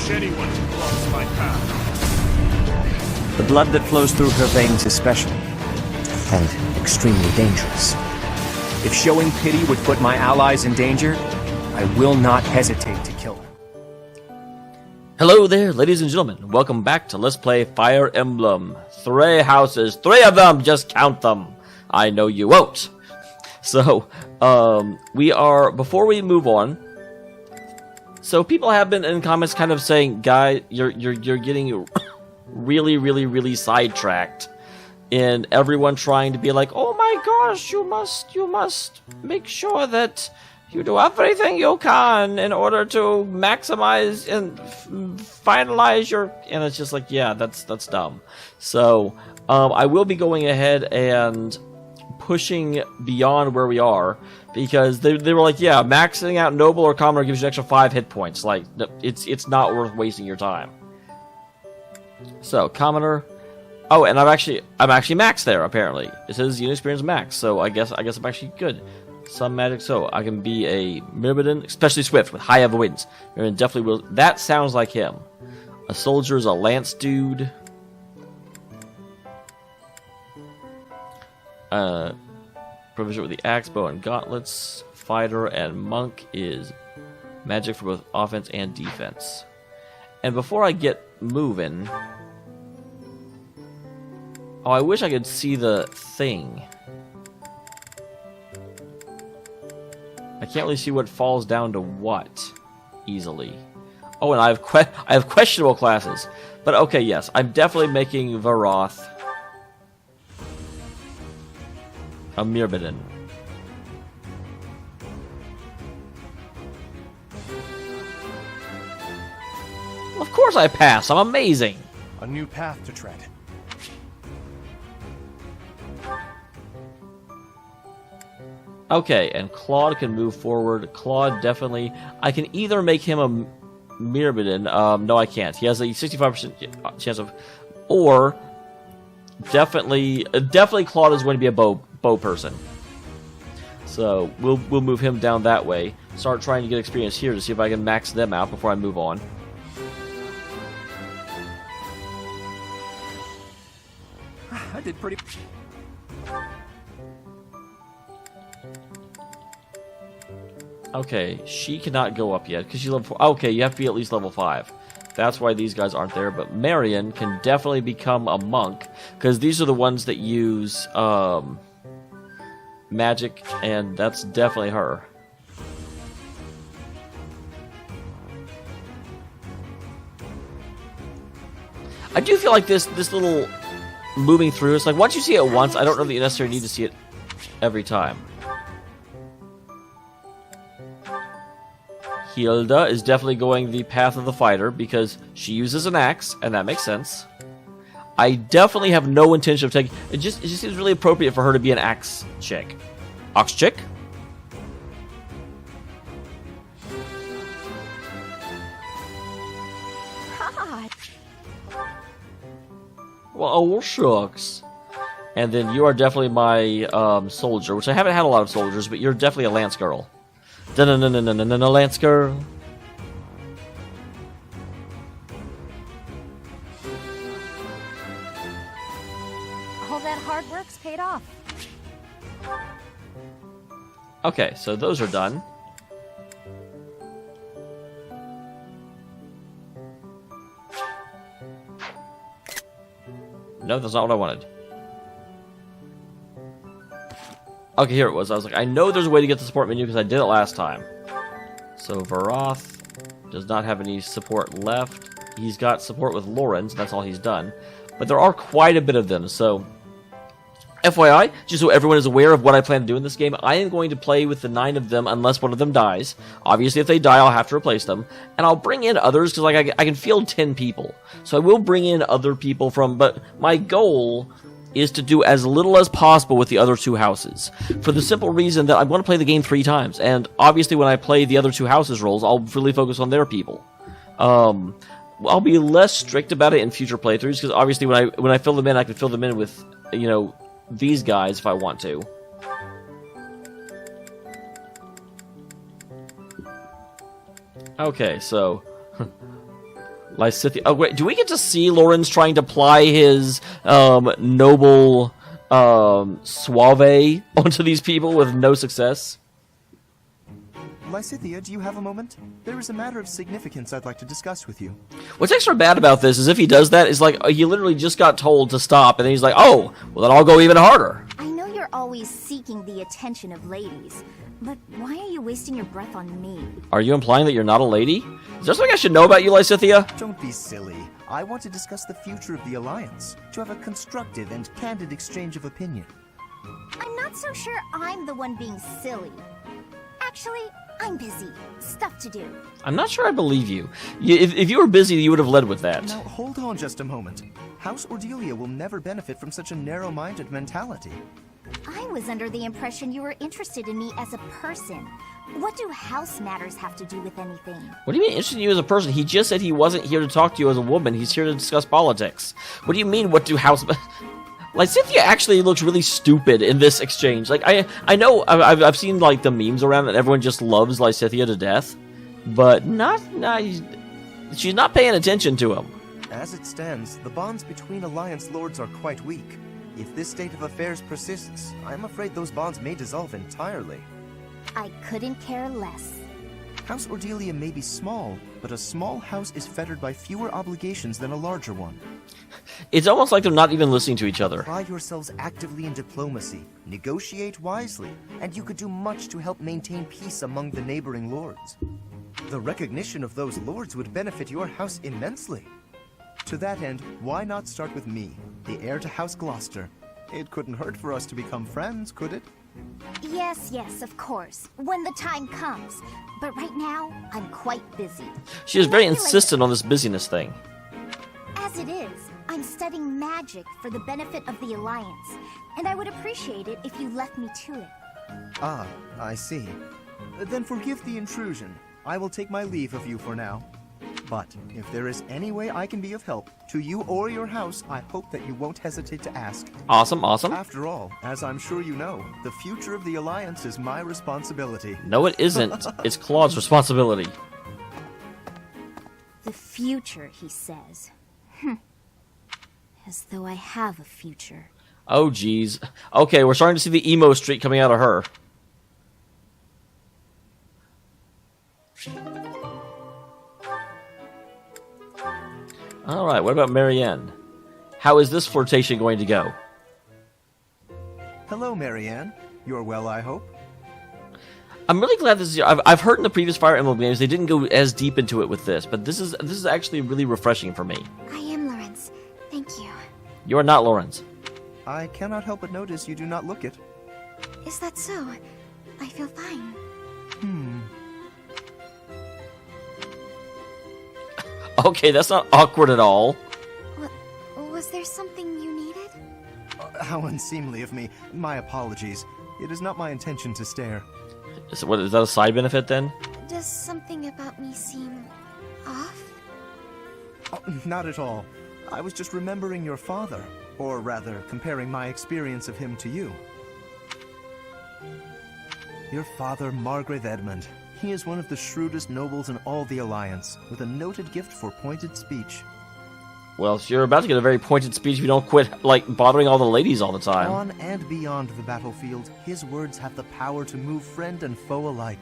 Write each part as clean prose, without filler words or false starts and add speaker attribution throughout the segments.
Speaker 1: crush anyone who blocks my path.
Speaker 2: The blood that flows through her veins is special, and extremely dangerous. If showing pity would put my allies in danger, I will not hesitate to kill them.
Speaker 3: Hello there, ladies and gentlemen. Welcome back to Let's Play Fire Emblem. 3 houses. 3 of them! Just count them. I know you won't. So, before we move on, so people have been in comments kind of saying, guy, you're getting really sidetracked in everyone trying to be like, oh my gosh, you must make sure that you do everything you can in order to maximize and finalize your... And it's just like, yeah, that's dumb. So, I will be going ahead and pushing beyond where we are, because they were like, yeah, maxing out Noble or Commoner gives you an extra 5 hit points. Like, it's not worth wasting your time. So, Commoner... Oh, and I'm actually maxed there, apparently. It says unit experience max, so I guess I'm actually good. Some magic, so I can be a Myrmidon, especially Swift, with high avoidance. Myrmidon definitely will. That sounds like him. A soldier is a lance dude. Proficient with the axe, bow, and gauntlets. Fighter and monk is magic for both offense and defense. And before I get moving... Oh, I wish I could see the thing. I can't really see what falls down to what easily. Oh, and I have questionable classes. But okay, yes, I'm definitely making Varoth a Myrmidon. Of course I pass. I'm amazing.
Speaker 1: A new path to tread.
Speaker 3: Okay, and Claude can move forward. Claude definitely... I can either make him a Myrmidon. No, I can't. He has a 65% chance of... Or... Definitely Claude is going to be a bow person. So, we'll move him down that way. Start trying to get experience here to see if I can max them out before I move on.
Speaker 1: I did pretty...
Speaker 3: Okay, she cannot go up yet, because she's level 4. Okay, you have to be at least level 5. That's why these guys aren't there, but Marion can definitely become a monk, because these are the ones that use, magic, and that's definitely her. I do feel like this little moving through, it's like, once you see it once, I don't know that you necessarily need to see it every time. Hilda is definitely going the path of the fighter because she uses an axe, and that makes sense. I definitely have no intention of taking... It just seems really appropriate for her to be an axe chick. Ox chick?
Speaker 4: God.
Speaker 3: Well, oh, shucks. And then you are definitely my soldier, which I haven't had a lot of soldiers, but you're definitely a lance girl. No, Lance girl.
Speaker 4: All that hard work's paid off.
Speaker 3: Okay, so those are done. No, that's not what I wanted. Okay, here it was. I was like, I know there's a way to get the support menu because I did it last time. So Varoth does not have any support left. He's got support with Lorenz, that's all he's done. But there are quite a bit of them, so... FYI, just so everyone is aware of what I plan to do in this game, I am going to play with the 9 of them unless one of them dies. Obviously, if they die, I'll have to replace them. And I'll bring in others, because like, I can field 10 people. So I will bring in other people from... But my goal is to do as little as possible with the other 2 houses. For the simple reason that I want to play the game 3 times. And obviously when I play the other 2 houses roles, I'll really focus on their people. I'll be less strict about it in future playthroughs, because obviously when I fill them in, I can fill them in with, you know, these guys if I want to. Okay, so Lysithea. Oh wait, do we get to see Lawrence trying to ply his noble suave onto these people with no success?
Speaker 5: Lysithea, do you have a moment? There is a matter of significance I'd like to discuss with you.
Speaker 3: What's extra bad about this is if he does that, is like he literally just got told to stop, and then he's like, "Oh, well then I'll go even harder."
Speaker 4: I know you're always seeking the attention of ladies, but why are you wasting your breath on me?
Speaker 3: Are you implying that you're not a lady? Is there something I should know about you, Lysithea?
Speaker 5: Don't be silly. I want to discuss the future of the Alliance, to have a constructive and candid exchange of opinion.
Speaker 4: I'm not so sure I'm the one being silly. Actually, I'm busy. Stuff to do.
Speaker 3: I'm not sure I believe you. If you were busy, you would have led with that.
Speaker 5: Now, hold on just a moment. House Ordelia will never benefit from such a narrow-minded mentality.
Speaker 4: I was under the impression you were interested in me as a person. What do house matters have to do with anything?
Speaker 3: What do you mean interested in you as a person? He just said he wasn't here to talk to you as a woman. He's here to discuss politics. What do you mean, what do house... Lysithea actually looks really stupid in this exchange. Like, I know I've seen, like, the memes around that everyone just loves Lysithea to death. But she's not paying attention to him.
Speaker 5: As it stands, the bonds between Alliance Lords are quite weak. If this state of affairs persists, I'm afraid those bonds may dissolve entirely.
Speaker 4: I couldn't care less.
Speaker 5: House Ordelia may be small, but a small house is fettered by fewer obligations than a larger one.
Speaker 3: It's almost like they're not even listening to each other.
Speaker 5: Apply yourselves actively in diplomacy, negotiate wisely, and you could do much to help maintain peace among the neighboring lords. The recognition of those lords would benefit your house immensely. To that end, why not start with me, the heir to House Gloucester? It couldn't hurt for us to become friends, could it?
Speaker 4: Yes, of course. When the time comes. But right now, I'm quite busy.
Speaker 3: She is very insistent on this busyness thing.
Speaker 4: As it is, I'm studying magic for the benefit of the Alliance, and I would appreciate it if you left me to it.
Speaker 5: Ah, I see. Then forgive the intrusion. I will take my leave of you for now. But if there is any way I can be of help, to you or your house, I hope that you won't hesitate to ask.
Speaker 3: Awesome.
Speaker 5: After all, as I'm sure you know, the future of the Alliance is my responsibility.
Speaker 3: No, it isn't. It's Claude's responsibility.
Speaker 4: The future, he says. As though I have a future.
Speaker 3: Oh, geez. Okay, we're starting to see the emo streak coming out of her. Alright, what about Marianne? How is this flirtation going to go?
Speaker 5: Hello, Marianne. You're well, I hope?
Speaker 3: I'm really glad this is... I've heard in the previous Fire Emblem games they didn't go as deep into it with this, but this is actually really refreshing for me.
Speaker 4: I am Lawrence. Thank you.
Speaker 3: You are not Lawrence.
Speaker 5: I cannot help but notice you do not look it.
Speaker 4: Is that so? I feel fine.
Speaker 3: Okay, that's not awkward at all.
Speaker 4: Was there something you needed?
Speaker 5: How unseemly of me. My apologies. It is not my intention to stare.
Speaker 3: Is that a side benefit then?
Speaker 4: Does something about me seem off?
Speaker 5: Oh, not at all. I was just remembering your father. Or rather, comparing my experience of him to you. Your father, Margrave Edmund. He is one of the shrewdest nobles in all the Alliance, with a noted gift for pointed speech.
Speaker 3: Well, so you're about to get a very pointed speech if you don't quit, like, bothering all the ladies all the time.
Speaker 5: On and beyond the battlefield, his words have the power to move friend and foe alike.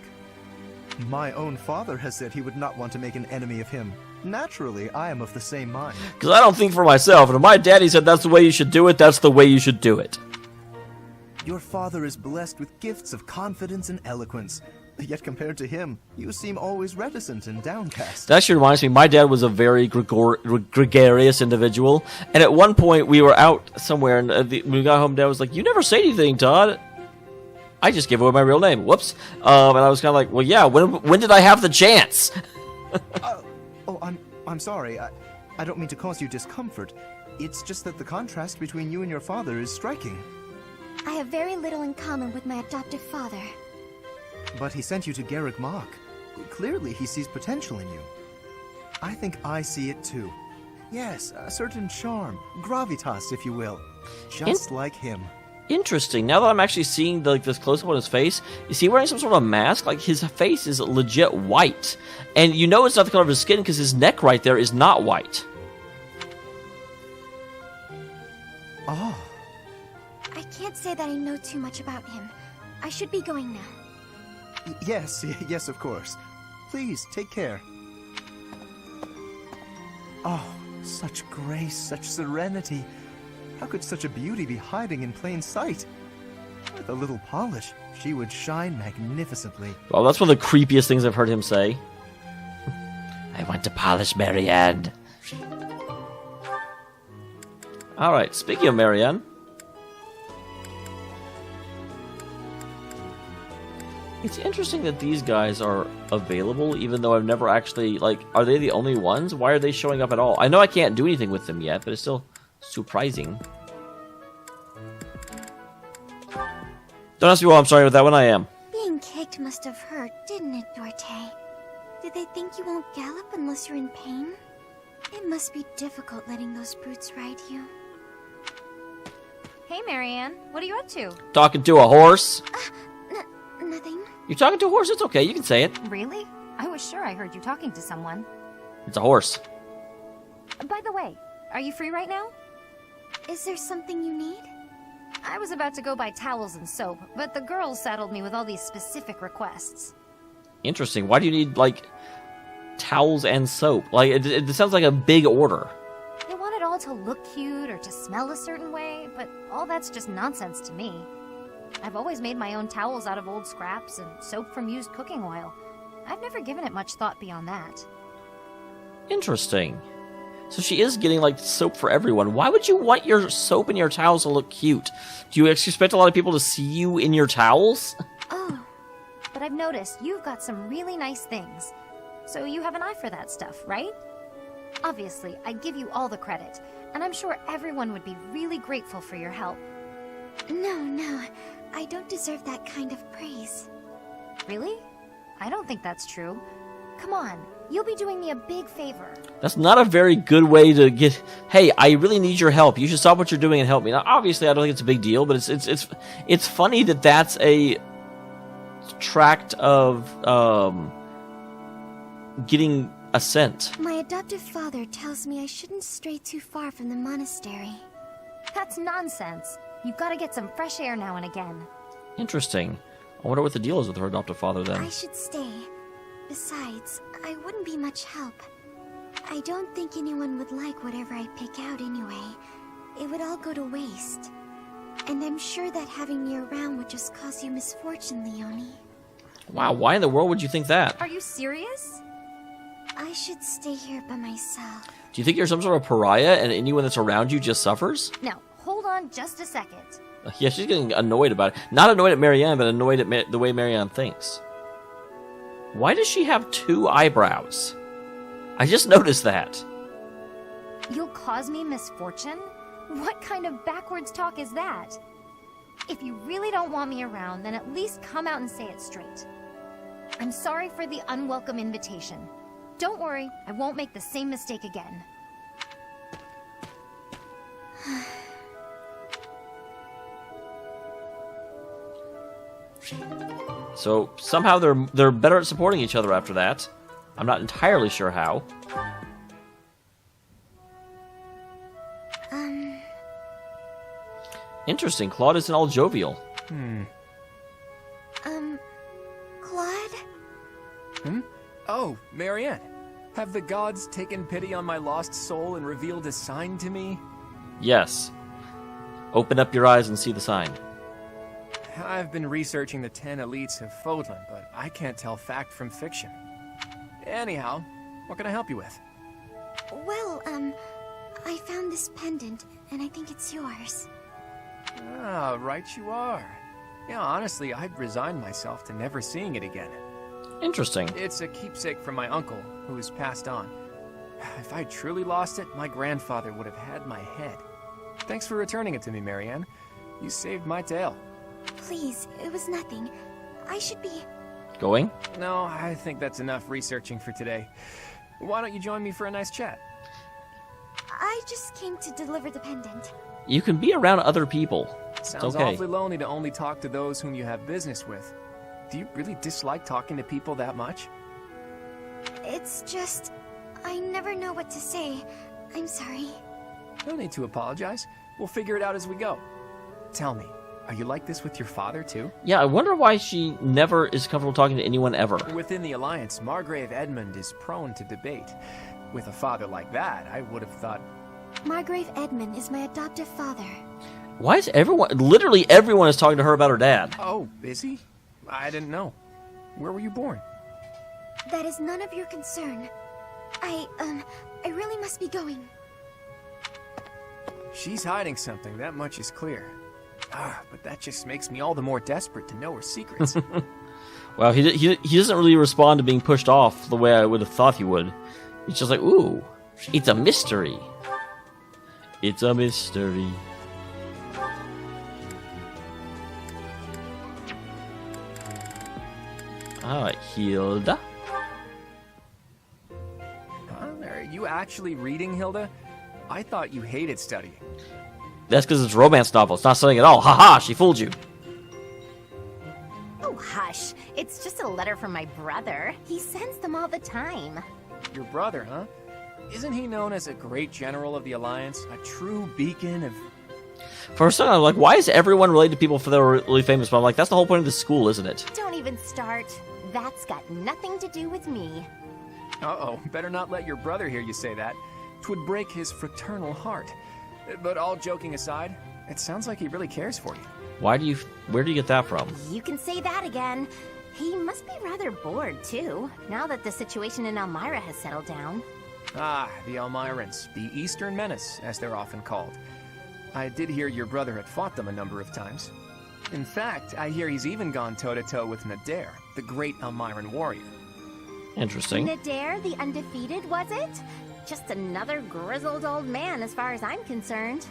Speaker 5: My own father has said he would not want to make an enemy of him. Naturally, I am of the same mind.
Speaker 3: Because I don't think for myself, and if my daddy said that's the way you should do it, that's the way you should do it.
Speaker 5: Your father is blessed with gifts of confidence and eloquence. Yet compared to him, you seem always reticent and downcast.
Speaker 3: That actually reminds me, my dad was a very gregarious individual, and at one point we were out somewhere, and when we got home, Dad was like, "You never say anything, Todd." I just gave away my real name. Whoops. And I was kind of like, well, yeah, when did I have the chance?
Speaker 5: I'm sorry. I don't mean to cause you discomfort. It's just that the contrast between you and your father is striking.
Speaker 4: I have very little in common with my adoptive father.
Speaker 5: But he sent you to Garrick Mach. Clearly, he sees potential in you. I think I see it too. Yes, a certain charm, gravitas, if you will. Just like him.
Speaker 3: Interesting. Now that I'm actually seeing this close up on his face, is he wearing some sort of mask? Like, his face is legit white. And you know it's not the color of his skin because his neck right there is not white.
Speaker 5: Oh,
Speaker 4: I can't say that I know too much about him. I should be going now.
Speaker 5: yes, yes, of course. Please, take care. Oh, such grace, such serenity. How could such a beauty be hiding in plain sight? With a little polish, she would shine magnificently.
Speaker 3: Well, that's one of the creepiest things I've heard him say. I want to polish Marianne. Alright, speaking of Marianne. It's interesting that these guys are available, even though I've never actually, like, are they the only ones? Why are they showing up at all? I know I can't do anything with them yet, but it's still surprising. Don't ask me why I'm sorry with that one, I am.
Speaker 4: Being kicked must have hurt, didn't it, Dorte? Did they think you won't gallop unless you're in pain? It must be difficult letting those brutes ride you.
Speaker 6: Hey, Marianne. What are you up to?
Speaker 3: Talking to a horse?
Speaker 4: Nothing.
Speaker 3: You're talking to a horse? It's okay, you can say it.
Speaker 6: Really? I was sure I heard you talking to someone.
Speaker 3: It's a horse.
Speaker 6: By the way, are you free right now?
Speaker 4: Is there something you need?
Speaker 6: I was about to go buy towels and soap, but the girls saddled me with all these specific requests.
Speaker 3: Interesting. Why do you need, like, towels and soap? Like, it sounds like a big order.
Speaker 6: They want it all to look cute or to smell a certain way, but all that's just nonsense to me. I've always made my own towels out of old scraps and soap from used cooking oil. I've never given it much thought beyond that.
Speaker 3: Interesting. So she is getting, like, soap for everyone. Why would you want your soap and your towels to look cute? Do you expect a lot of people to see you in your towels?
Speaker 6: Oh, but I've noticed you've got some really nice things. So you have an eye for that stuff, right? Obviously, I give you all the credit, and I'm sure everyone would be really grateful for your help.
Speaker 4: No, I don't deserve that kind of praise.
Speaker 6: Really? I don't think that's true. Come on, you'll be doing me a big favor.
Speaker 3: That's not a very good way to get, hey, I really need your help. You should stop what you're doing and help me. Now, obviously, I don't think it's a big deal, but it's funny that that's a tract of getting assent.
Speaker 4: My adoptive father tells me I shouldn't stray too far from the monastery.
Speaker 6: That's nonsense. You've got to get some fresh air now and again.
Speaker 3: Interesting. I wonder what the deal is with her adoptive father then.
Speaker 4: I should stay. Besides, I wouldn't be much help. I don't think anyone would like whatever I pick out anyway. It would all go to waste. And I'm sure that having me around would just cause you misfortune, Leonie.
Speaker 3: Wow, why in the world would you think that?
Speaker 6: Are you serious?
Speaker 4: I should stay here by myself.
Speaker 3: Do you think you're some sort of pariah and anyone that's around you just suffers?
Speaker 6: Now, hold on just a second.
Speaker 3: Yeah, she's getting annoyed about it. Not annoyed at Marianne, but annoyed at the way Marianne thinks. Why does she have 2 eyebrows? I just noticed that.
Speaker 6: You'll cause me misfortune? What kind of backwards talk is that? If you really don't want me around, then at least come out and say it straight. I'm sorry for the unwelcome invitation. Don't worry, I won't make the same mistake again.
Speaker 3: So somehow they're better at supporting each other after that. I'm not entirely sure how. Interesting. Claude isn't all jovial.
Speaker 4: Claude?
Speaker 1: Oh, Marianne. Have the gods taken pity on my lost soul and revealed a sign to me?
Speaker 3: Yes. Open up your eyes and see the sign.
Speaker 1: I've been researching the 10 elites of Fodlan, but I can't tell fact from fiction. Anyhow, what can I help you with?
Speaker 4: Well, I found this pendant, and I think it's yours.
Speaker 1: Ah, right you are. Yeah, honestly, I'd resigned myself to never seeing it again.
Speaker 3: Interesting.
Speaker 1: It's a keepsake from my uncle, who has passed on. If I truly lost it, my grandfather would have had my head. Thanks for returning it to me, Marianne. You saved my tail.
Speaker 4: Please, it was nothing. I should be...
Speaker 3: Going?
Speaker 1: No, I think that's enough researching for today. Why don't you join me for a nice chat?
Speaker 4: I just came to deliver the pendant.
Speaker 3: You can be around other people.
Speaker 1: Sounds
Speaker 3: okay.
Speaker 1: awfully lonely to only talk to those whom you have business with. Do you really dislike talking to people that much?
Speaker 4: It's just... I never know what to say. I'm sorry.
Speaker 1: No need to apologize. We'll figure it out as we go. Tell me, are you like this with your father, too?
Speaker 3: Yeah, I wonder why she never is comfortable talking to anyone ever.
Speaker 1: Within the Alliance, Margrave Edmund is prone to debate. With a father like that, I would have thought...
Speaker 4: Margrave Edmund is my adoptive father.
Speaker 3: Why is everyone... Literally everyone is talking to her about her dad.
Speaker 1: Oh, is he? I didn't know. Where were you born?
Speaker 4: That is none of your concern. I really must be going.
Speaker 1: She's hiding something, that much is clear. But that just makes me all the more desperate to know her secrets.
Speaker 3: Well, he doesn't really respond to being pushed off the way I would have thought he would. He's just like, ooh, it's a mystery. It's a mystery. Alright, Hilda.
Speaker 1: Are you actually reading, Hilda? I thought you hated studying.
Speaker 3: That's because it's a romance novel. It's not studying at all. Haha, she fooled you.
Speaker 7: Oh, hush. It's just a letter from my brother. He sends them all the time.
Speaker 1: Your brother, huh? Isn't he known as a great general of the Alliance? A true beacon of...
Speaker 3: For a second, I'm like, why is everyone related to people that are really famous? But I'm like, that's the whole point of the school, isn't it?
Speaker 7: Don't even start. That's got nothing to do with me.
Speaker 1: Uh-oh, better not let your brother hear you say that. 'Twould break his fraternal heart. But all joking aside, it sounds like he really cares for you.
Speaker 3: Where do you get that from?
Speaker 7: You can say that again. He must be rather bored, too, now that the situation in Elmira has settled down.
Speaker 1: Ah, the Elmirans, the Eastern Menace, as they're often called. I did hear your brother had fought them a number of times. In fact, I hear he's even gone toe-to-toe with Nadir, the great Elmiran warrior.
Speaker 3: Interesting.
Speaker 7: Nadir, the undefeated, was it? Just another grizzled old man as far as I'm concerned.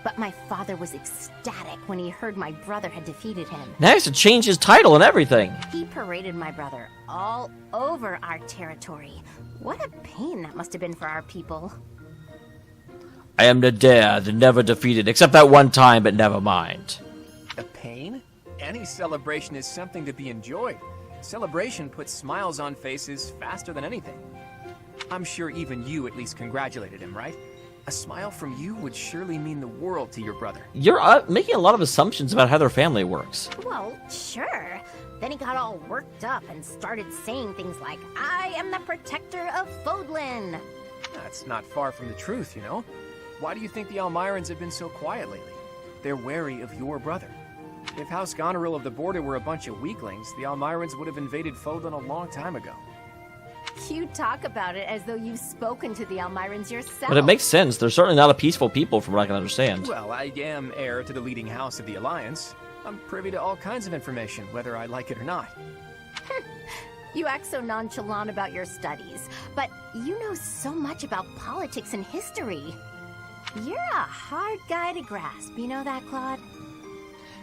Speaker 7: But my father was ecstatic when he heard my brother had defeated him.
Speaker 3: Now he has to change his title and everything.
Speaker 7: He paraded my brother all over our territory. What a pain that must have been for our people.
Speaker 3: I am Nadir, the never defeated, except that one time, but never mind.
Speaker 1: A pain? Any celebration is something to be enjoyed. Celebration puts smiles on faces faster than anything. I'm sure even you at least congratulated him, right? A smile from you would surely mean the world to your brother.
Speaker 3: You're making a lot of assumptions about how their family works.
Speaker 7: Well, sure. Then he got all worked up and started saying things like, I am the protector of Fodlan.
Speaker 1: That's not far from the truth, you know? Why do you think the Elmirans have been so quiet lately? They're wary of your brother. If House Goneril of the Border were a bunch of weaklings, the Elmirans would have invaded Fodlan a long time ago.
Speaker 7: You talk about it as though you've spoken to the Elmirans yourself.
Speaker 3: But it makes sense. They're certainly not a peaceful people from what I can understand.
Speaker 1: Well, I am heir to the leading house of the Alliance. I'm privy to all kinds of information, whether I like it or not.
Speaker 7: You act so nonchalant about your studies, but you know so much about politics and history. You're a hard guy to grasp, you know that, Claude?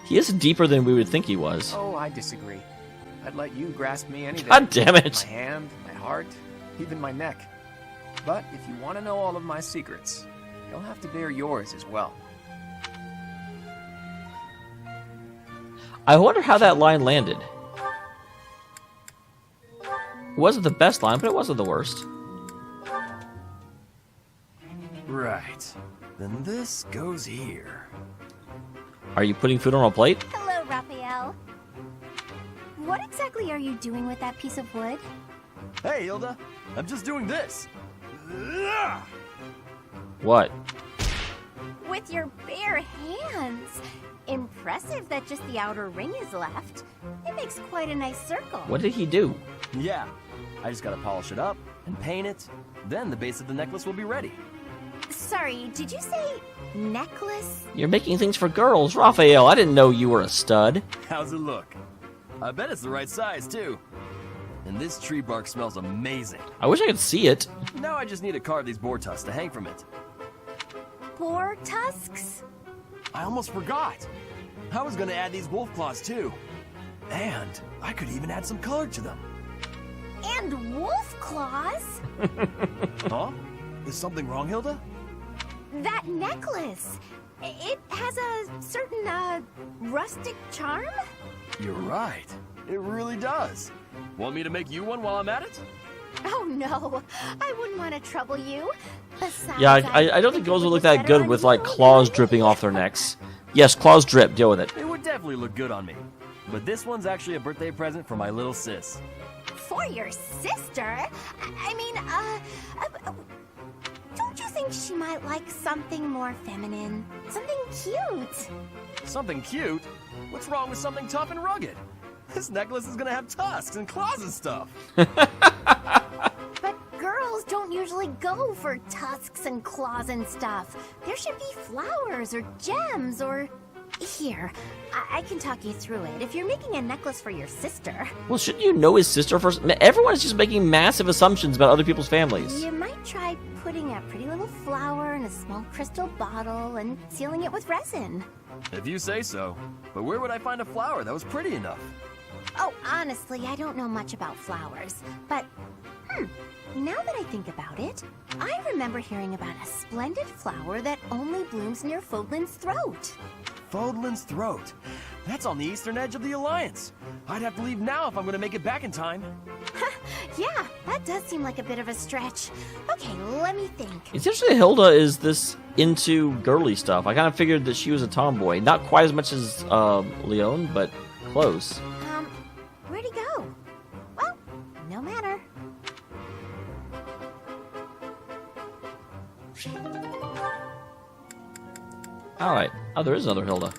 Speaker 3: He is deeper than we would think he was.
Speaker 1: Oh, I disagree. I'd let you grasp me any day.
Speaker 3: God damn it.
Speaker 1: My hand, my heart, even my neck. But if you want to know all of my secrets, you'll have to bear yours as well.
Speaker 3: I wonder how that line landed. It wasn't the best line, but it wasn't the worst.
Speaker 8: Right. Then this goes here.
Speaker 3: Are you putting food on a plate?
Speaker 7: Hello, Raphael. What exactly are you doing with that piece of wood?
Speaker 8: Hey, Hilda. I'm just doing this. Ugh!
Speaker 3: What?
Speaker 7: With your bare hands. Impressive that just the outer ring is left. It makes quite a nice circle.
Speaker 3: What did he do?
Speaker 8: Yeah. I just gotta polish it up and paint it. Then the base of the necklace will be ready.
Speaker 7: Sorry, did you say necklace?
Speaker 3: You're making things for girls, Raphael. I didn't know you were a stud.
Speaker 8: How's it look? I bet it's the right size, too. And this tree bark smells amazing.
Speaker 3: I wish I could see it.
Speaker 8: Now I just need to carve these boar tusks to hang from it.
Speaker 7: Boar tusks?
Speaker 8: I almost forgot. I was gonna add these wolf claws, too. And I could even add some color to them.
Speaker 7: And wolf claws?
Speaker 8: Huh? Is something wrong, Hilda?
Speaker 7: That necklace! It has a certain, rustic charm?
Speaker 8: You're right. It really does. Want me to make you one while I'm at it?
Speaker 7: Oh no, I wouldn't want to trouble you. Besides,
Speaker 3: Yeah, I don't think girls would look that good with like claws dripping off their necks. Yes, claws drip. Deal with it.
Speaker 8: It would definitely look good on me. But this one's actually a birthday present for my little sis.
Speaker 7: For your sister? Don't you think she might like something more feminine? Something cute?
Speaker 8: Something cute? What's wrong with something tough and rugged? This necklace is gonna have tusks and claws and stuff.
Speaker 7: But girls don't usually go for tusks and claws and stuff. There should be flowers or gems or... Here, I can talk you through it. If you're making a necklace for your sister...
Speaker 3: Well, shouldn't you know his sister first? Everyone is just making massive assumptions about other people's families.
Speaker 7: You might try putting a pretty little flower in a small crystal bottle and sealing it with resin.
Speaker 8: If you say so. But where would I find a flower that was pretty enough?
Speaker 7: Oh, honestly, I don't know much about flowers. But, now that I think about it, I remember hearing about a splendid flower that only blooms near Fodlan's throat.
Speaker 8: Fodlan's throat. That's on the eastern edge of the Alliance. I'd have to leave now if I'm gonna make it back in time.
Speaker 7: Yeah, that does seem like a bit of a stretch. Okay, let me think.
Speaker 3: It's interesting Hilda is this into girly stuff. I kind of figured that she was a tomboy. Not quite as much as Leon, but close.
Speaker 7: Where'd he go? Well, no matter.
Speaker 3: Alright. Oh, there is another Hilda.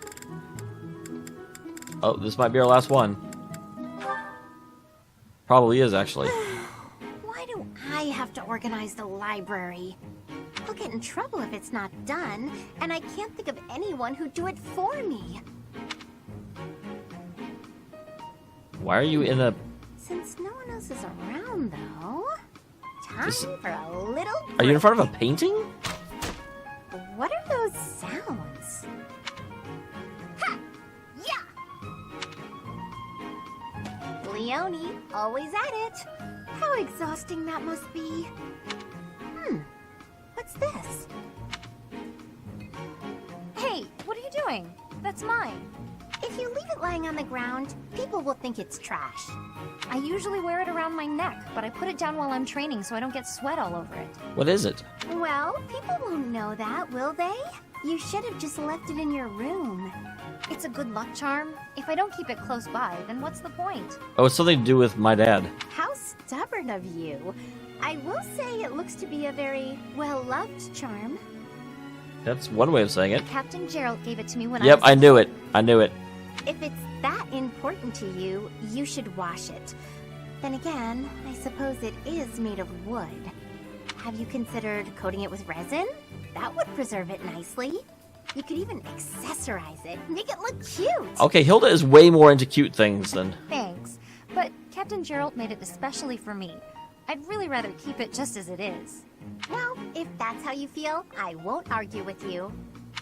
Speaker 3: Oh, this might be our last one. Probably is, actually.
Speaker 7: Why do I have to organize the library? I'll get in trouble if it's not done, and I can't think of anyone who'd do it for me.
Speaker 3: Why are you in a...
Speaker 7: Since no one else is around, though, time for a little break.
Speaker 3: Are you in front of a painting?
Speaker 7: What are those sounds? Ha! Yeah! Leone, always at it. How exhausting that must be. What's this?
Speaker 6: Hey, what are you doing? That's mine.
Speaker 7: If you leave it lying on the ground, people will think it's trash.
Speaker 6: I usually wear it around my neck, but I put it down while I'm training so I don't get sweat all over it.
Speaker 3: What is it?
Speaker 7: Well, people won't know that, will they? You should have just left it in your room.
Speaker 6: It's a good luck charm. If I don't keep it close by, then what's the point?
Speaker 3: Oh, it's something to do with my dad.
Speaker 7: How stubborn of you. I will say it looks to be a very well-loved charm.
Speaker 3: That's one way of saying it.
Speaker 6: Captain Gerald gave it to me when
Speaker 3: Yep,
Speaker 6: I was...
Speaker 3: I knew it. I knew it.
Speaker 7: If it's that important to you, you should wash it. Then again, I suppose it is made of wood. Have you considered coating it with resin? That would preserve it nicely. You could even accessorize it, make it look cute.
Speaker 3: Okay, Hilda is way more into cute things than...
Speaker 6: Thanks. But Captain Gerald made it especially for me. I'd really rather keep it just as it is.
Speaker 7: Well, if that's how you feel, I won't argue with you.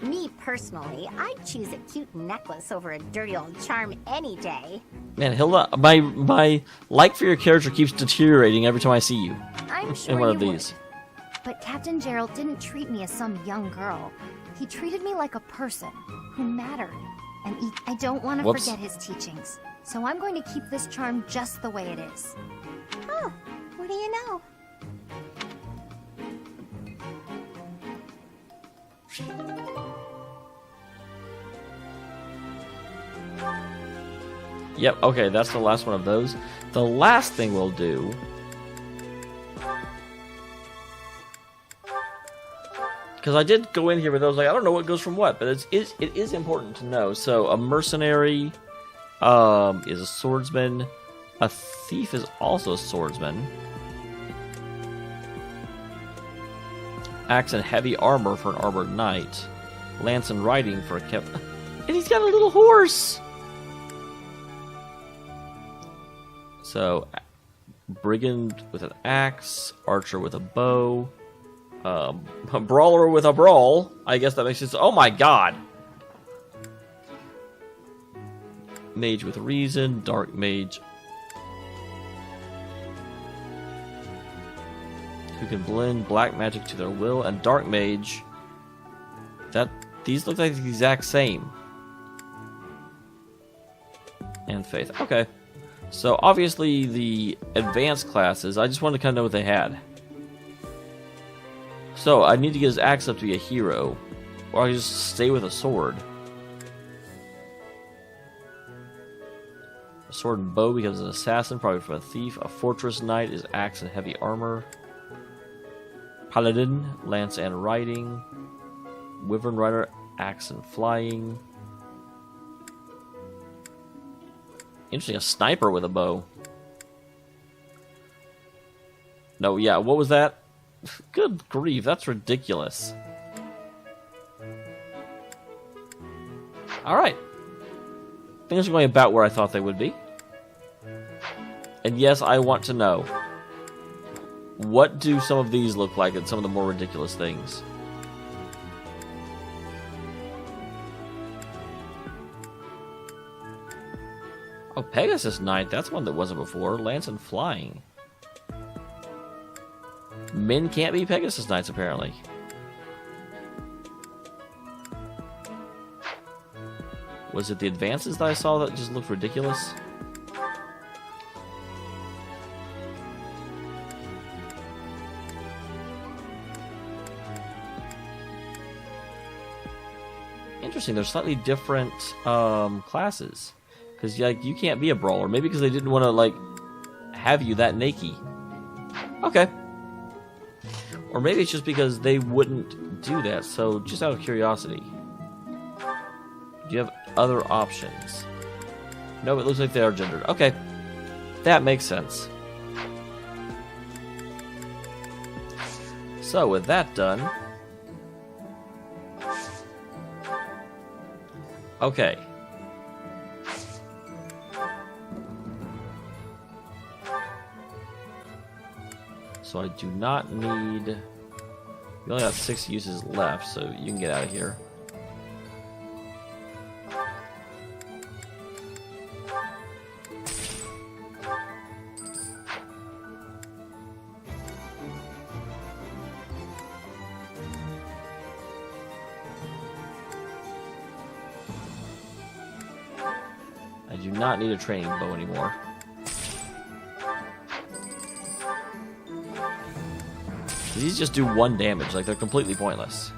Speaker 7: Me, personally, I'd choose a cute necklace over a dirty old charm any day.
Speaker 3: Man, Hilda, my like for your character keeps deteriorating every time I see you.
Speaker 6: I'm sure
Speaker 3: in one
Speaker 6: you
Speaker 3: of these.
Speaker 6: would. But Captain Gerald didn't treat me as some young girl. He treated me like a person who mattered. And I don't want to forget his teachings. So I'm going to keep this charm just the way it is.
Speaker 7: Oh, what do you know?
Speaker 3: Yep, okay, that's the last one of those. The last thing we'll do... Because I did go in here with those, like, I don't know what goes from what, but it is important to know. So, a mercenary is a swordsman. A thief is also a swordsman. Axe and heavy armor for an armored knight. Lance and riding for a And he's got a little horse! So, brigand with an axe, archer with a bow, a brawler with a brawl. I guess that makes sense. Oh my god! Mage with reason, dark mage who can blend black magic to their will, and dark mage These look like the exact same. And Faith. Okay. So obviously the advanced classes, I just wanted to kind of know what they had. So I need to get his axe up to be a hero. Or I can just stay with a sword. A sword and bow becomes an assassin, probably from a thief. A fortress knight is axe and heavy armor. Paladin, lance and riding. Wyvern rider, axe and flying. Interesting, a sniper with a bow. No, yeah, what was that? Good grief, that's ridiculous. Alright. Things are going about where I thought they would be. And yes, I want to know. What do some of these look like and some of the more ridiculous things? Oh, Pegasus Knight, that's one that wasn't before. Lance and flying. Men can't be Pegasus Knights, apparently. Was it the advances that I saw that just looked ridiculous? Interesting, they're slightly different classes. Because like, you can't be a brawler. Maybe because they didn't want to like have you that naked. Okay. Or maybe it's just because they wouldn't do that. So just out of curiosity. Do you have other options? No, it looks like they are gendered. Okay. That makes sense. So with that done. Okay. So I do not need... We only have 6 uses left, so you can get out of here. I do not need a training bow anymore. These just do 1 damage, like they're completely pointless.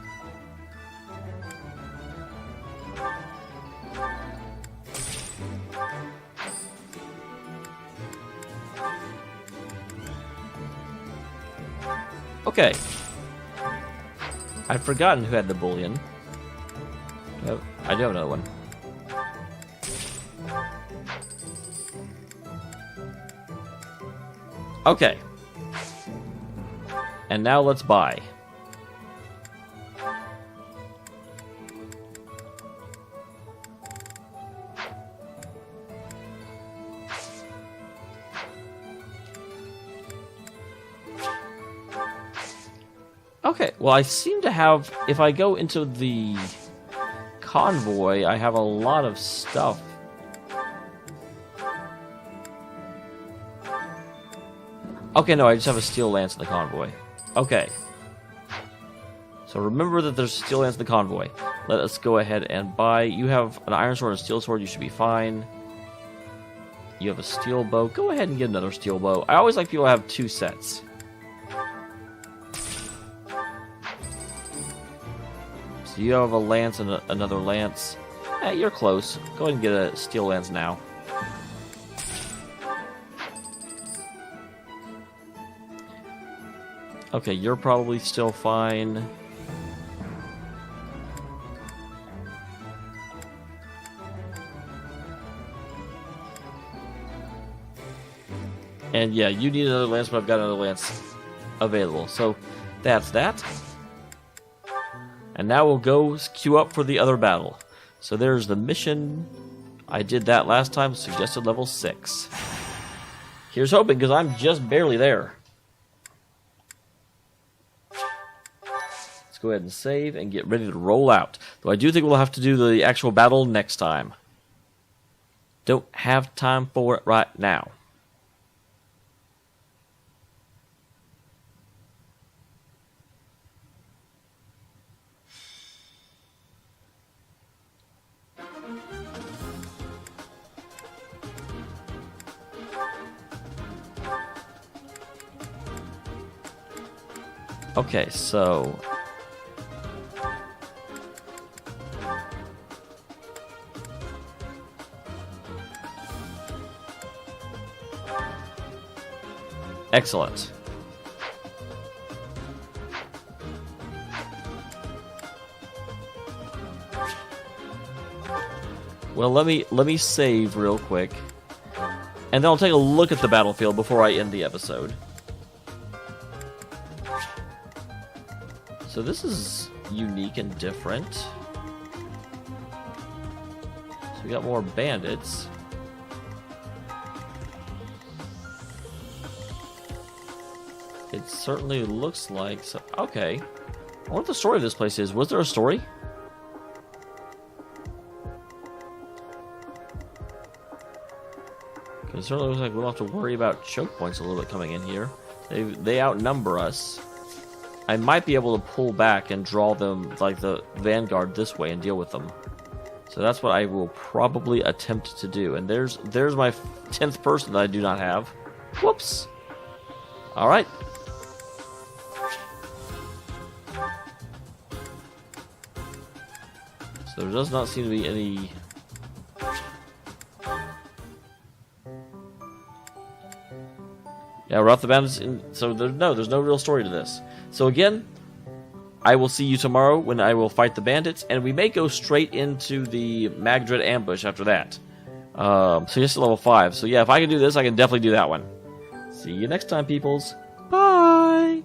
Speaker 3: Okay. I'd forgotten who had the bullion. Oh, I do have another one. Okay. And now let's buy. Okay, well I seem to have, if I go into the convoy, I have a lot of stuff. Okay, no, I just have a steel lance in the convoy. Okay. So remember that there's steel lance in the convoy. Let us go ahead and buy. You have an iron sword and a steel sword, you should be fine. You have a steel bow. Go ahead and get another steel bow. I always like people to have 2 sets. So you have a lance and another lance. Hey, you're close. Go ahead and get a steel lance now. Okay, you're probably still fine. And yeah, you need another lance, but I've got another lance available. So that's that. And now we'll go queue up for the other battle. So there's the mission. I did that last time, suggested level 6. Here's hoping, because I'm just barely there. Let's go ahead and save and get ready to roll out. Though I do think we'll have to do the actual battle next time. Don't have time for it right now. Okay, so... Excellent. Well, let me save real quick, and then I'll take a look at the battlefield before I end the episode. So this is unique and different. So we got more bandits. It certainly looks like so. Okay, I wonder what the story of this place is. Was there a story? It certainly looks like we'll have to worry about choke points a little bit coming in here. They outnumber us. I might be able to pull back and draw them like the vanguard this way and deal with them. So that's what I will probably attempt to do. And there's my 10th person that I do not have. Whoops. All right. So there does not seem to be any... Yeah, we're off the bandits, so there's no real story to this. So again, I will see you tomorrow when I will fight the bandits, and we may go straight into the Magdred ambush after that. So just level 5. So yeah, if I can do this, I can definitely do that one. See you next time, peoples. Bye!